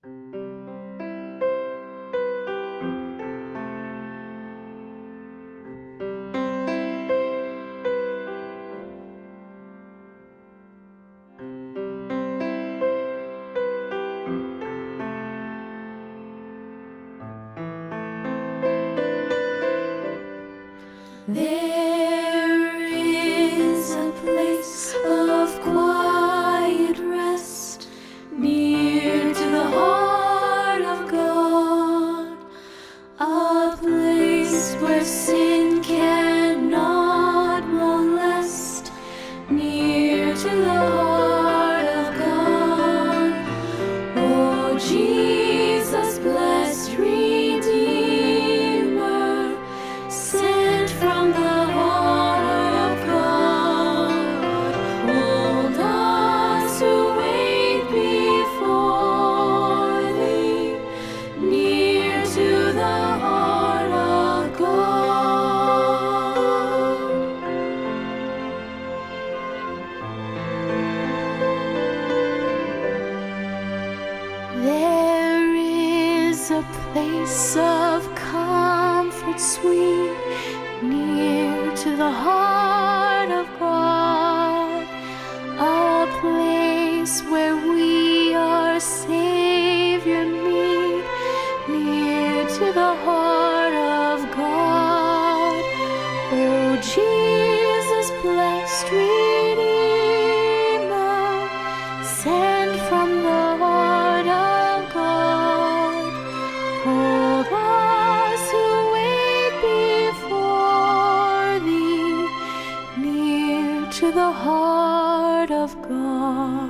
There is a place of quiet rest near to the heart of God, a place where sin cannot molest, near to the heart of God. Oh, Jesus, blessed Redeemer, sent from the heart of God, hold us who wait before thee, near to the heart of God. There is a place of comfort sweet, near to the heart of God, a place where we our Savior meet, near to the heart of God. Oh, Jesus, blessed Redeemer, sent from the heart of God, hold us who wait before thee, near to the heart of God.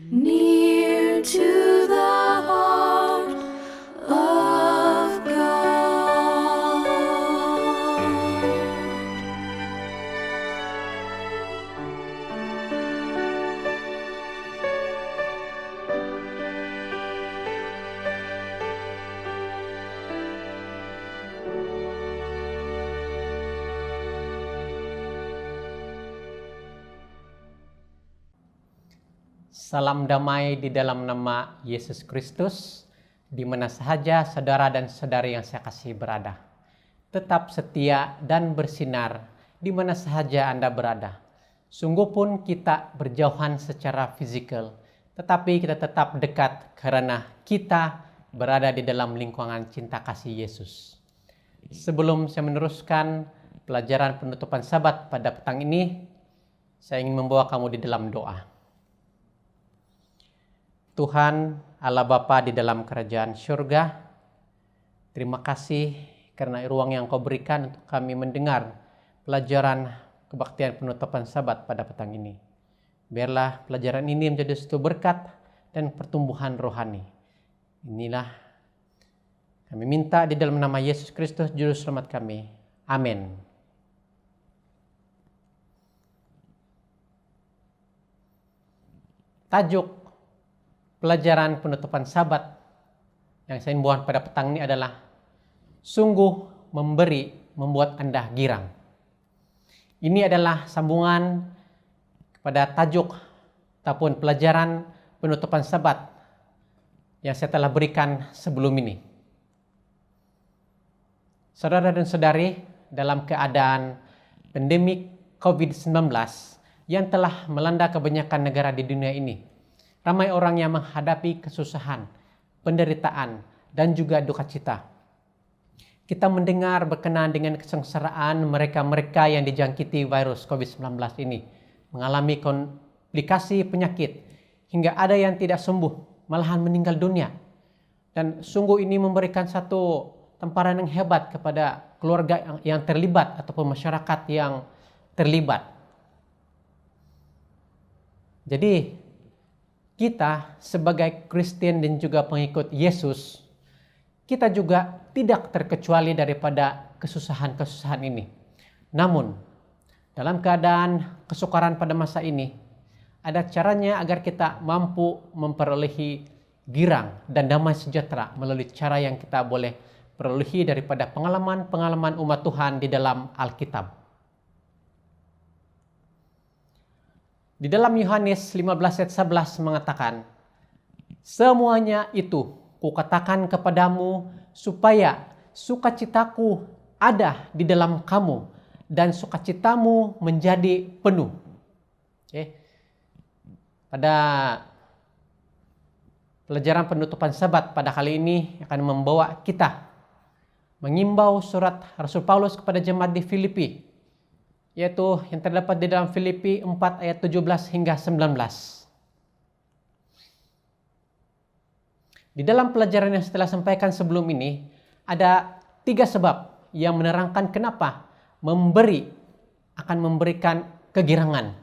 Near to the heart of God. Salam damai di dalam nama Yesus Kristus, di mana sahaja saudara dan saudari yang saya kasih berada. Tetap setia dan bersinar di mana sahaja Anda berada. Sungguh pun kita berjauhan secara fisikal, tetapi kita tetap dekat karena kita berada di dalam lingkungan cinta kasih Yesus. Sebelum saya meneruskan pelajaran penutupan Sabat pada petang ini, saya ingin membawa kamu di dalam doa. Tuhan Allah Bapa di dalam kerajaan surga, terima kasih karena ruang yang Kau berikan untuk kami mendengar pelajaran kebaktian penutupan Sabat pada petang ini. Biarlah pelajaran ini menjadi suatu berkat dan pertumbuhan rohani. Inilah kami minta di dalam nama Yesus Kristus Juru Selamat kami. Amin. Tajuk pelajaran penutupan Sabat yang saya buat pada petang ini adalah sungguh memberi membuat Anda girang. Ini adalah sambungan pada tajuk ataupun pelajaran penutupan Sabat yang saya telah berikan sebelum ini. Saudara dan saudari, dalam keadaan pandemik COVID-19 yang telah melanda kebanyakan negara di dunia ini, ramai orang yang menghadapi kesusahan, penderitaan, dan juga duka cita. Kita mendengar berkenaan dengan kesengsaraan mereka-mereka yang dijangkiti virus COVID-19 ini, mengalami komplikasi penyakit, hingga ada yang tidak sembuh, malahan meninggal dunia. Dan sungguh ini memberikan satu tamparan yang hebat kepada keluarga yang terlibat ataupun masyarakat yang terlibat. Jadi kita sebagai Kristen dan juga pengikut Yesus, kita juga tidak terkecuali daripada kesusahan-kesusahan ini. Namun, dalam keadaan kesukaran pada masa ini, ada caranya agar kita mampu memperolehi girang dan damai sejahtera melalui cara yang kita boleh perolehi daripada pengalaman-pengalaman umat Tuhan di dalam Alkitab. Di dalam Yohanes 15 ayat 11 mengatakan, "Semuanya itu kukatakan kepadamu supaya sukacitaku ada di dalam kamu dan sukacitamu menjadi penuh." Pada pelajaran penutupan Sabat pada kali ini akan membawa kita mengimbau surat Rasul Paulus kepada jemaat di Filipi, yaitu yang terdapat di dalam Filipi 4 ayat 17 hingga 19. Di dalam pelajaran yang setelah sampaikan sebelum ini, ada 3 sebab yang menerangkan kenapa memberi akan memberikan kegirangan.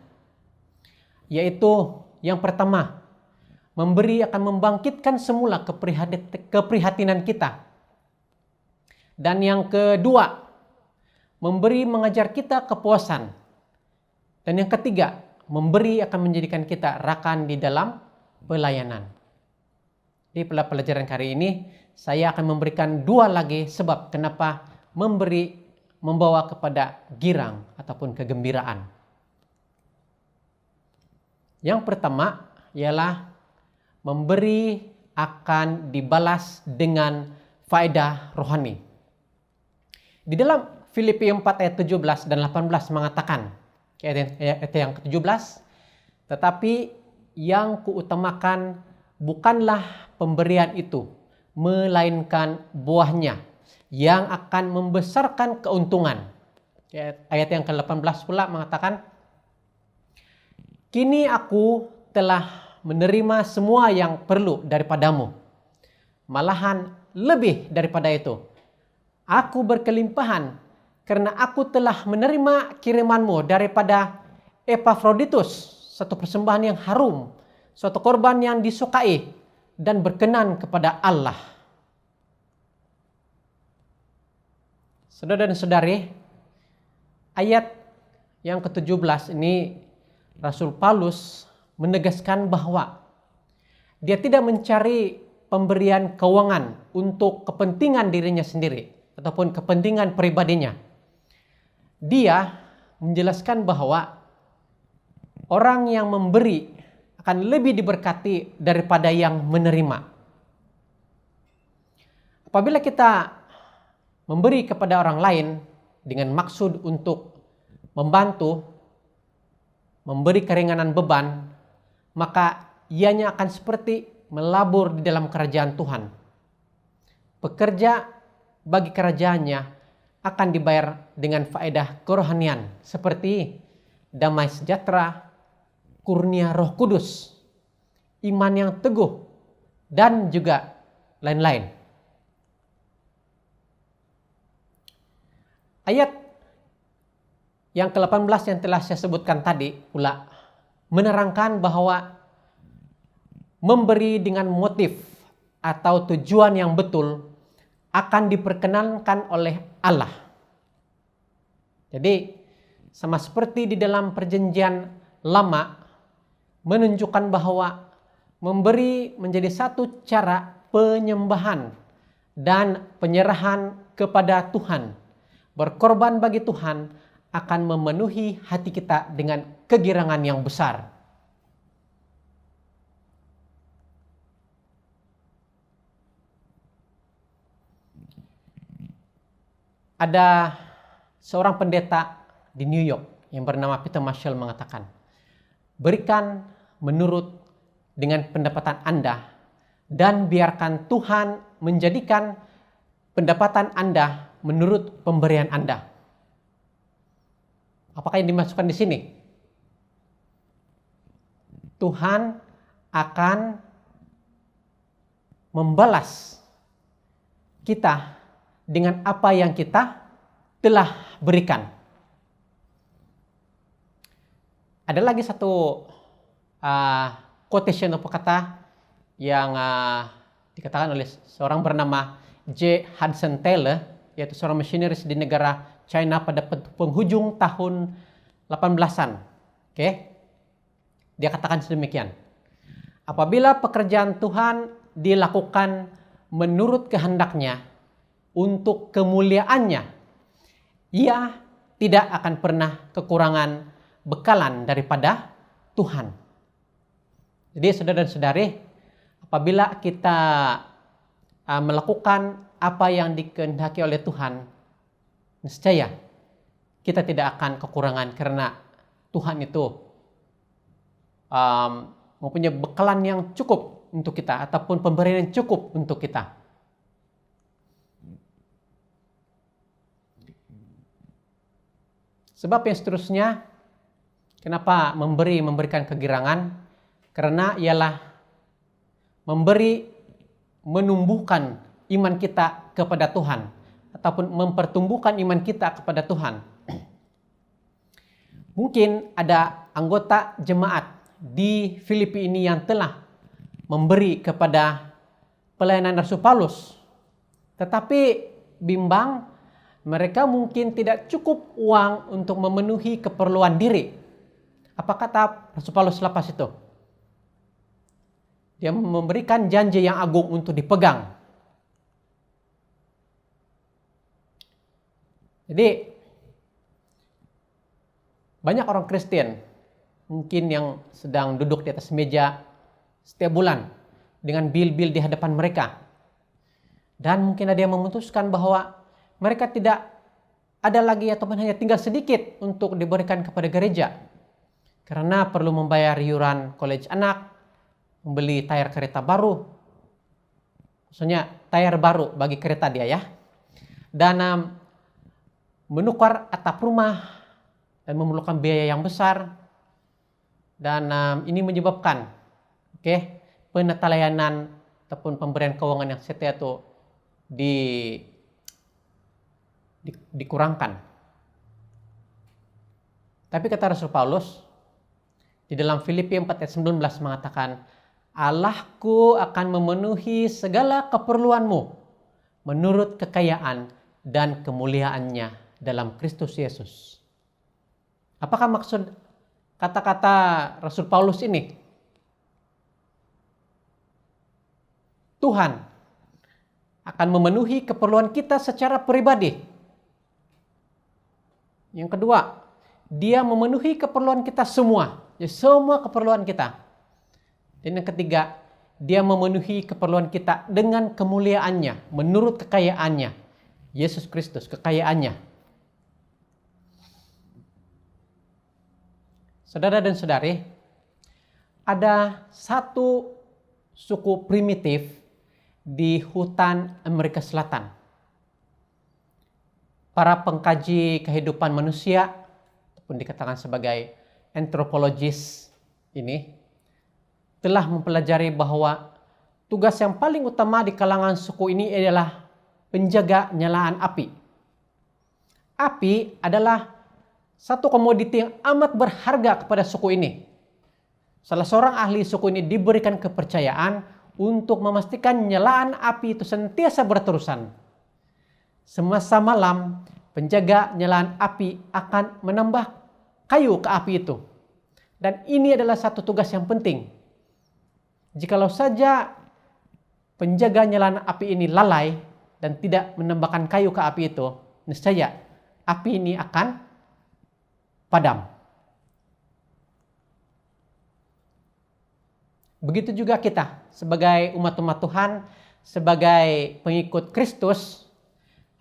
Yaitu yang pertama, memberi akan membangkitkan semula keprihatinan kita. Dan yang kedua, memberi mengajar kita kepuasan. Dan yang ketiga, memberi akan menjadikan kita rakan di dalam pelayanan. Di pelajaran kali ini, saya akan memberikan 2 lagi sebab kenapa memberi membawa kepada girang ataupun kegembiraan. Yang pertama ialah memberi akan dibalas dengan faedah rohani. Di dalam Filipi 4 ayat 17 dan 18 mengatakan, ayat yang ke-17, "Tetapi yang kuutamakan bukanlah pemberian itu, melainkan buahnya yang akan membesarkan keuntungan." Ayat yang ke-18 pula mengatakan, "Kini aku telah menerima semua yang perlu daripadamu, malahan lebih daripada itu. Aku berkelimpahan karena aku telah menerima kirimanmu daripada Epafroditus, satu persembahan yang harum, suatu korban yang disukai dan berkenan kepada Allah." Saudara dan saudari, ayat yang ke-17 ini Rasul Paulus menegaskan bahwa dia tidak mencari pemberian keuangan untuk kepentingan dirinya sendiri ataupun kepentingan pribadinya. Dia menjelaskan bahwa orang yang memberi akan lebih diberkati daripada yang menerima. Apabila kita memberi kepada orang lain dengan maksud untuk membantu, memberi keringanan beban, maka ianya akan seperti melabur di dalam kerajaan Tuhan. Pekerja bagi kerajaannya akan dibayar dengan faedah kerohanian seperti damai sejahtera, kurnia Roh Kudus, iman yang teguh, dan juga lain-lain. Ayat yang ke-18 yang telah saya sebutkan tadi pula menerangkan bahwa memberi dengan motif atau tujuan yang betul akan diperkenankan oleh Allah. Jadi sama seperti di dalam perjanjian lama menunjukkan bahwa memberi menjadi satu cara penyembahan dan penyerahan kepada Tuhan. Berkorban bagi Tuhan akan memenuhi hati kita dengan kegirangan yang besar. Ada seorang pendeta di New York yang bernama Peter Marshall mengatakan, berikan menurut dengan pendapatan Anda dan biarkan Tuhan menjadikan pendapatan Anda menurut pemberian Anda. Apakah yang dimasukkan di sini? Tuhan akan membalas kita dengan apa yang kita telah berikan. Ada lagi satu quotation atau kata yang dikatakan oleh seorang bernama J. Hudson Taylor, yaitu seorang misionaris di negara China pada penghujung tahun 18-an. Dia katakan sedemikian. Apabila pekerjaan Tuhan dilakukan menurut kehendaknya untuk kemuliaannya, ia tidak akan pernah kekurangan bekalan daripada Tuhan. Jadi saudara dan saudari, apabila kita melakukan apa yang dikehendaki oleh Tuhan, niscaya kita tidak akan kekurangan karena Tuhan itu mempunyai bekalan yang cukup untuk kita ataupun pemberian yang cukup untuk kita. Sebab yang seterusnya, kenapa memberikan kegirangan? Karena ialah menumbuhkan iman kita kepada Tuhan ataupun mempertumbuhkan iman kita kepada Tuhan. Mungkin ada anggota jemaat di Filipi ini yang telah memberi kepada pelayanan Rasul Paulus, tetapi bimbang mereka mungkin tidak cukup uang untuk memenuhi keperluan diri. Apa kata Rasul Paulus lepas itu? Dia memberikan janji yang agung untuk dipegang. Jadi, banyak orang Kristen mungkin yang sedang duduk di atas meja setiap bulan dengan bil-bil di hadapan mereka. Dan mungkin ada yang memutuskan bahwa mereka tidak ada lagi ataupun hanya tinggal sedikit untuk diberikan kepada gereja. Karena perlu membayar iuran college anak, membeli tayar kereta baru. Maksudnya tayar baru bagi kereta dia ya. Dan menukar atap rumah dan memerlukan biaya yang besar. Dan ini menyebabkan penata layanan ataupun pemberian keuangan yang setia itu dikurangkan. Tapi kata Rasul Paulus di dalam Filipi 4 ayat 19 mengatakan, Allahku akan memenuhi segala keperluanmu menurut kekayaan dan kemuliaannya dalam Kristus Yesus. Apakah maksud kata-kata Rasul Paulus ini? Tuhan akan memenuhi keperluan kita secara pribadi. Yang kedua, dia memenuhi keperluan kita semua. Ya, semua keperluan kita. Dan yang ketiga, dia memenuhi keperluan kita dengan kemuliaannya, menurut kekayaannya. Yesus Kristus, kekayaannya. Saudara dan saudari, ada satu suku primitif di hutan Amerika Selatan. Para pengkaji kehidupan manusia, ataupun dikatakan sebagai antropologis ini, telah mempelajari bahwa tugas yang paling utama di kalangan suku ini adalah penjaga nyalaan api. Api adalah satu komoditi yang amat berharga kepada suku ini. Salah seorang ahli suku ini diberikan kepercayaan untuk memastikan nyalaan api itu senantiasa berterusan. Semasa malam, penjaga nyalaan api akan menambah kayu ke api itu. Dan ini adalah satu tugas yang penting. Jikalau saja penjaga nyalaan api ini lalai dan tidak menambahkan kayu ke api itu, niscaya api ini akan padam. Begitu juga kita sebagai umat-umat Tuhan, sebagai pengikut Kristus,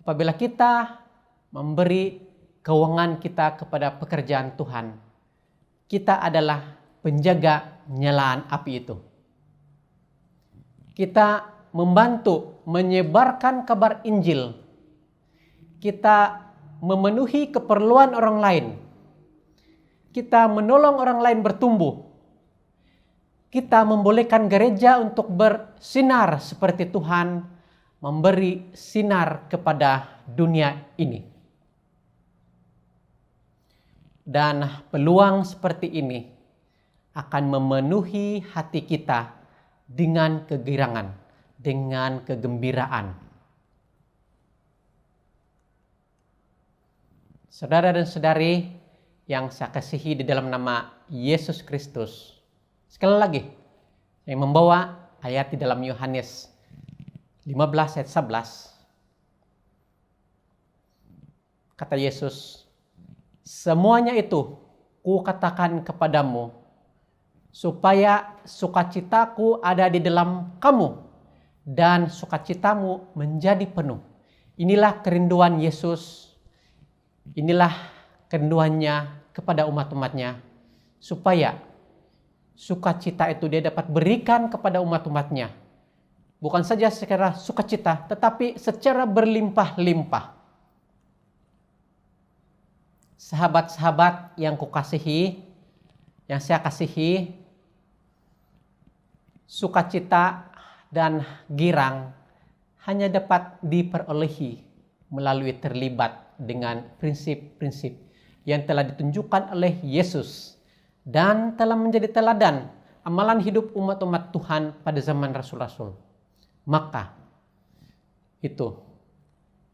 apabila kita memberi keuangan kita kepada pekerjaan Tuhan, kita adalah penjaga nyalaan api itu. Kita membantu menyebarkan kabar Injil. Kita memenuhi keperluan orang lain. Kita menolong orang lain bertumbuh. Kita membolehkan gereja untuk bersinar seperti Tuhan memberi sinar kepada dunia ini. Dan peluang seperti ini akan memenuhi hati kita dengan kegirangan, dengan kegembiraan. Saudara dan saudari yang saya kasihi di dalam nama Yesus Kristus, sekali lagi saya membawa ayat di dalam Yohanes 15 ayat 11. Kata Yesus, semuanya itu kukatakan kepadamu, supaya sukacitaku ada di dalam kamu, dan sukacitamu menjadi penuh. Inilah kerinduan Yesus, inilah kerinduannya kepada umat-umatnya, supaya sukacita itu dia dapat berikan kepada umat-umatnya. Bukan saja secara sukacita, tetapi secara berlimpah-limpah. Sahabat-sahabat yang kukasihi, yang saya kasihi, sukacita dan girang hanya dapat diperolehi melalui terlibat dengan prinsip-prinsip yang telah ditunjukkan oleh Yesus dan telah menjadi teladan amalan hidup umat-umat Tuhan pada zaman Rasul-Rasul. Maka itu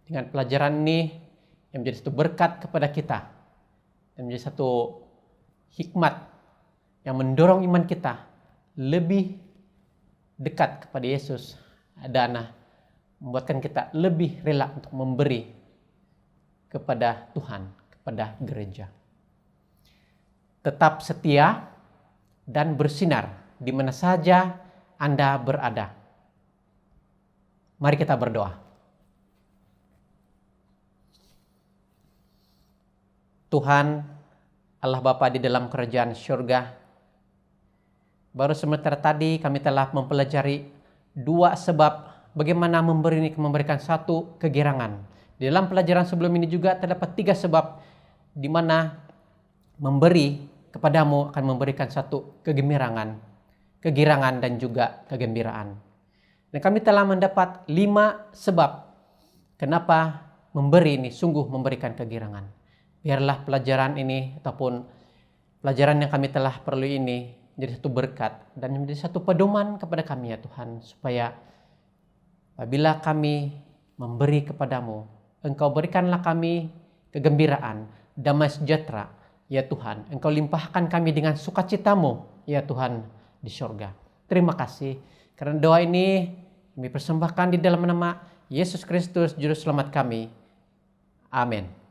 dengan pelajaran ini yang menjadi satu berkat kepada kita dan menjadi satu hikmat yang mendorong iman kita lebih dekat kepada Yesus dan membuatkan kita lebih rela untuk memberi kepada Tuhan, kepada gereja. Tetap setia dan bersinar di mana saja Anda berada. Mari kita berdoa. Tuhan, Allah Bapa di dalam kerajaan surga, baru sebentar tadi kami telah mempelajari 2 sebab bagaimana memberikan satu kegirangan. Di dalam pelajaran sebelum ini juga terdapat 3 sebab di mana memberi kepadamu akan memberikan satu kegirangan dan juga kegembiraan. Dan kami telah mendapat 5 sebab kenapa memberi ini sungguh memberikan kegirangan. Biarlah pelajaran ini ataupun pelajaran yang kami telah perlu ini menjadi satu berkat dan menjadi satu pedoman kepada kami ya Tuhan, supaya apabila kami memberi kepadamu, Engkau berikanlah kami kegembiraan, damai sejahtera ya Tuhan. Engkau limpahkan kami dengan sukacitamu ya Tuhan di surga. Terima kasih karena doa ini kami persembahkan di dalam nama Yesus Kristus Juru Selamat kami. Amin.